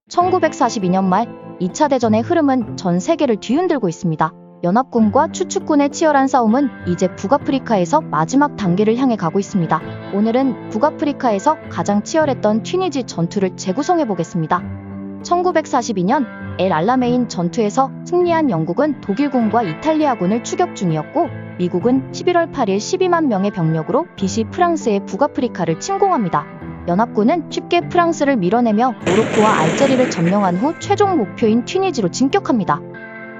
1942년 말 2차 대전의 흐름은 전 세계를 뒤흔들고 있습니다. 연합군과 추축군의 치열한 싸움은 이제 북아프리카에서 마지막 단계를 향해 가고 있습니다. 오늘은 북아프리카에서 가장 치열했던 튀니지 전투를 재구성해 보겠습니다. 1942년 엘 알라메인 전투에서 승리한 영국은 독일군과 이탈리아군을 추격 중이었고, 미국은 11월 8일 12만 명의 병력으로 비시 프랑스의 북아프리카를 침공합니다. 연합군은 쉽게 프랑스를 밀어내며 모로코와 알제리를 점령한 후 최종 목표인 튀니지로 진격합니다.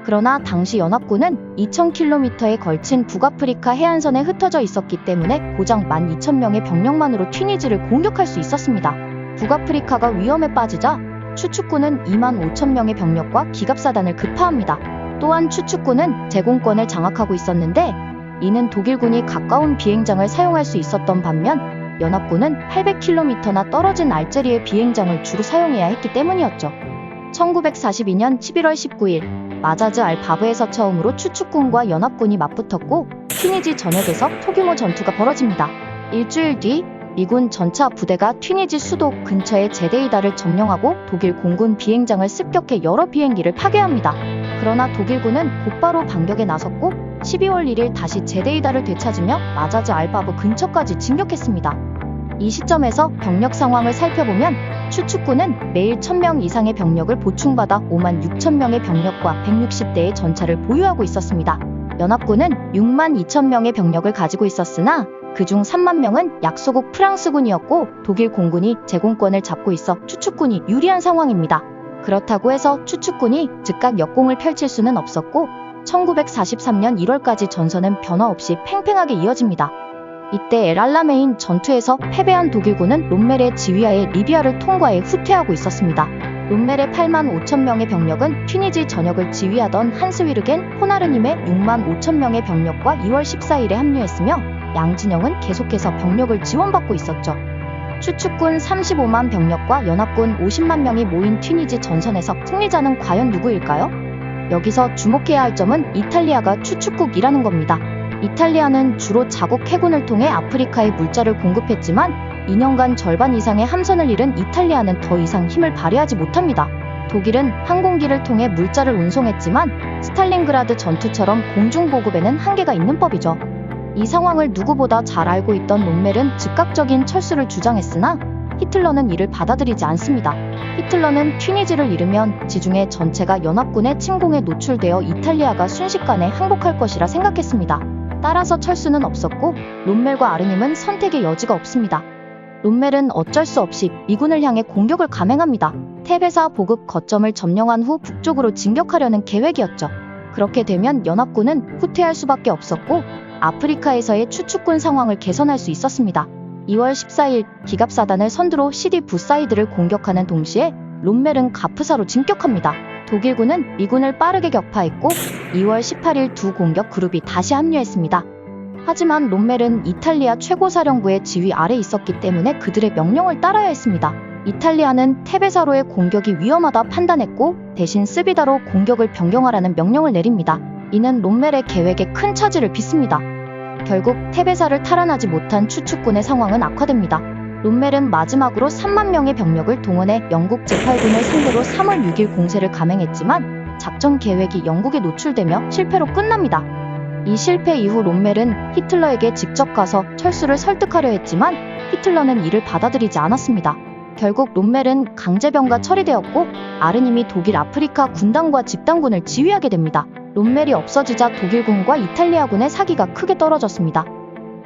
그러나 당시 연합군은 2000km에 걸친 북아프리카 해안선에 흩어져 있었기 때문에 고작 12,000명의 병력만으로 튀니지를 공격할 수 있었습니다. 북아프리카가 위험에 빠지자 추축군은 25,000명의 병력과 기갑사단을 급파합니다. 또한 추축군은 제공권을 장악하고 있었는데, 이는 독일군이 가까운 비행장을 사용할 수 있었던 반면 연합군은 800km나 떨어진 알제리의 비행장을 주로 사용해야 했기 때문이었죠. 1942년 11월 19일 마자즈 알바브에서 처음으로 추축군과 연합군이 맞붙었고, 튀니지 전역에서 소규모 전투가 벌어집니다. 일주일 뒤 미군 전차 부대가 튀니지 수도 근처의 제데이다를 점령하고 독일 공군 비행장을 습격해 여러 비행기를 파괴합니다. 그러나 독일군은 곧바로 반격에 나섰고 12월 1일 다시 제데이다를 되찾으며 마자즈 알바브 근처까지 진격했습니다. 이 시점에서 병력 상황을 살펴보면 추축군은 매일 1,000명 이상의 병력을 보충받아 5만 6천 명의 병력과 160대의 전차를 보유하고 있었습니다. 연합군은 6만 2천 명의 병력을 가지고 있었으나 그중 3만 명은 약소국 프랑스군이었고, 독일 공군이 제공권을 잡고 있어 추축군이 유리한 상황입니다. 그렇다고 해서 추축군이 즉각 역공을 펼칠 수는 없었고 1943년 1월까지 전선은 변화 없이 팽팽하게 이어집니다. 이때 엘 알라메인 전투에서 패배한 독일군은 롬멜의 지휘하에 리비아를 통과해 후퇴하고 있었습니다. 롬멜의 8만 5천 명의 병력은 튀니지 전역을 지휘하던 한스 위르겐 호나르님의 6만 5천 명의 병력과 2월 14일에 합류했으며, 양진영은 계속해서 병력을 지원받고 있었죠. 추축군 35만 병력과 연합군 50만 명이 모인 튀니지 전선에서 승리자는 과연 누구일까요? 여기서 주목해야 할 점은 이탈리아가 추축국이라는 겁니다. 이탈리아는 주로 자국 해군을 통해 아프리카에 물자를 공급했지만 2년간 절반 이상의 함선을 잃은 이탈리아는 더 이상 힘을 발휘하지 못합니다. 독일은 항공기를 통해 물자를 운송했지만 스탈린그라드 전투처럼 공중보급에는 한계가 있는 법이죠. 이 상황을 누구보다 잘 알고 있던 롬멜은 즉각적인 철수를 주장했으나 히틀러는 이를 받아들이지 않습니다. 히틀러는 튀니지를 잃으면 지중해 전체가 연합군의 침공에 노출되어 이탈리아가 순식간에 항복할 것이라 생각했습니다. 따라서 철수는 없었고 롬멜과 아르님은 선택의 여지가 없습니다. 롬멜은 어쩔 수 없이 미군을 향해 공격을 감행합니다. 테베사 보급 거점을 점령한 후 북쪽으로 진격하려는 계획이었죠. 그렇게 되면 연합군은 후퇴할 수밖에 없었고 아프리카에서의 추축군 상황을 개선할 수 있었습니다. 2월 14일 기갑사단을 선두로 시디 부사이드를 공격하는 동시에 롬멜은 가프사로 진격합니다. 독일군은 미군을 빠르게 격파했고 2월 18일 두 공격 그룹이 다시 합류했습니다. 하지만 롬멜은 이탈리아 최고사령부의 지휘 아래 있었기 때문에 그들의 명령을 따라야 했습니다. 이탈리아는 테베사로의 공격이 위험하다 판단했고 대신 스비다로 공격을 변경하라는 명령을 내립니다. 이는 롬멜의 계획에 큰 차질을 빚습니다. 결국 테베사를 탈환하지 못한 추축군의 상황은 악화됩니다. 롬멜은 마지막으로 3만 명의 병력을 동원해 영국 제8군을 상대로 3월 6일 공세를 감행했지만 작전 계획이 영국에 노출되며 실패로 끝납니다. 이 실패 이후 롬멜은 히틀러에게 직접 가서 철수를 설득하려 했지만 히틀러는 이를 받아들이지 않았습니다. 결국 롬멜은 강제병가 처리되었고 아르님이 독일 아프리카 군단과 집단군을 지휘하게 됩니다. 롬멜이 없어지자 독일군과 이탈리아군의 사기가 크게 떨어졌습니다.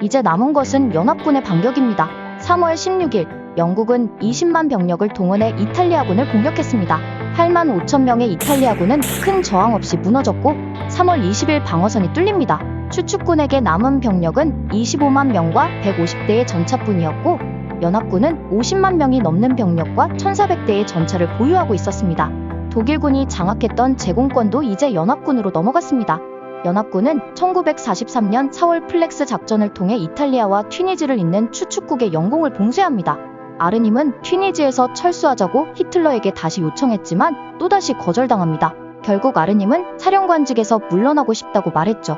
이제 남은 것은 연합군의 반격입니다. 3월 16일 영국은 20만 병력을 동원해 이탈리아군을 공격했습니다. 8만 5천 명의 이탈리아군은 큰 저항 없이 무너졌고 3월 20일 방어선이 뚫립니다. 추축군에게 남은 병력은 25만 명과 150대의 전차뿐이었고 연합군은 50만 명이 넘는 병력과 1,400대의 전차를 보유하고 있었습니다. 독일군이 장악했던 제공권도 이제 연합군으로 넘어갔습니다. 연합군은 1943년 4월 플렉스 작전을 통해 이탈리아와 튀니지를 잇는 추축국의 영공을 봉쇄합니다. 아르님은 튀니지에서 철수하자고 히틀러에게 다시 요청했지만 또다시 거절당합니다. 결국 아르님은 사령관직에서 물러나고 싶다고 말했죠.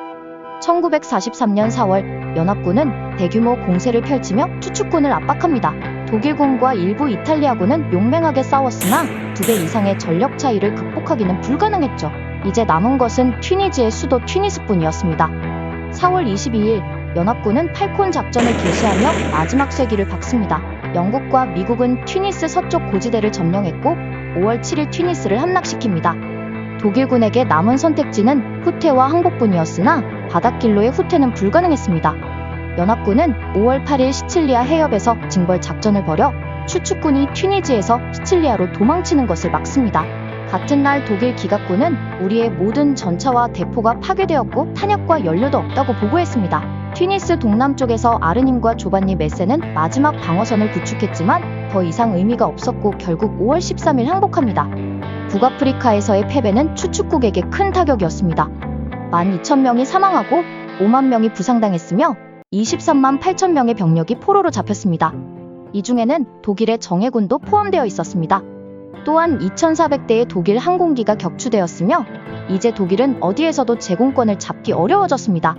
1943년 4월 연합군은 대규모 공세를 펼치며 추축군을 압박합니다. 독일군과 일부 이탈리아군은 용맹하게 싸웠으나 2배 이상의 전력 차이를 극복하기는 불가능했죠. 이제 남은 것은 튀니지의 수도 튀니스뿐이었습니다. 4월 22일 연합군은 팔콘 작전을 개시하며 마지막 쇄기를 박습니다. 영국과 미국은 튀니스 서쪽 고지대를 점령했고 5월 7일 튀니스를 함락시킵니다. 독일군에게 남은 선택지는 후테와 항복뿐이었으나 바닷길로의 후퇴는 불가능했습니다. 연합군은 5월 8일 시칠리아 해협에서 징벌 작전을 벌여 추축군이 튀니지에서 시칠리아로 도망치는 것을 막습니다. 같은 날 독일 기갑군은 우리의 모든 전차와 대포가 파괴되었고 탄약과 연료도 없다고 보고했습니다. 튀니스 동남쪽에서 아르님과 조반니 메세는 마지막 방어선을 구축했지만 더 이상 의미가 없었고 결국 5월 13일 항복합니다. 북아프리카에서의 패배는 추축국에게 큰 타격이었습니다. 12,000명이 사망하고 5만 명이 부상당했으며 23만 8천 명의 병력이 포로로 잡혔습니다. 이 중에는 독일의 정예군도 포함되어 있었습니다. 또한 2,400대의 독일 항공기가 격추되었으며 이제 독일은 어디에서도 제공권을 잡기 어려워졌습니다.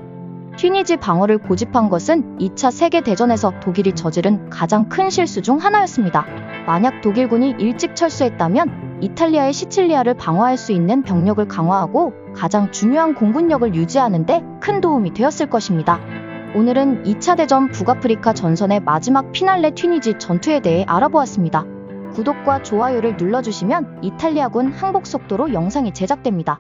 튀니지 방어를 고집한 것은 2차 세계대전에서 독일이 저지른 가장 큰 실수 중 하나였습니다. 만약 독일군이 일찍 철수했다면 이탈리아의 시칠리아를 방어할 수 있는 병력을 강화하고 가장 중요한 공군력을 유지하는 데 큰 도움이 되었을 것입니다. 오늘은 2차 대전 북아프리카 전선의 마지막 피날레 튀니지 전투에 대해 알아보았습니다. 구독과 좋아요를 눌러주시면 이탈리아군 항복 속도로 영상이 제작됩니다.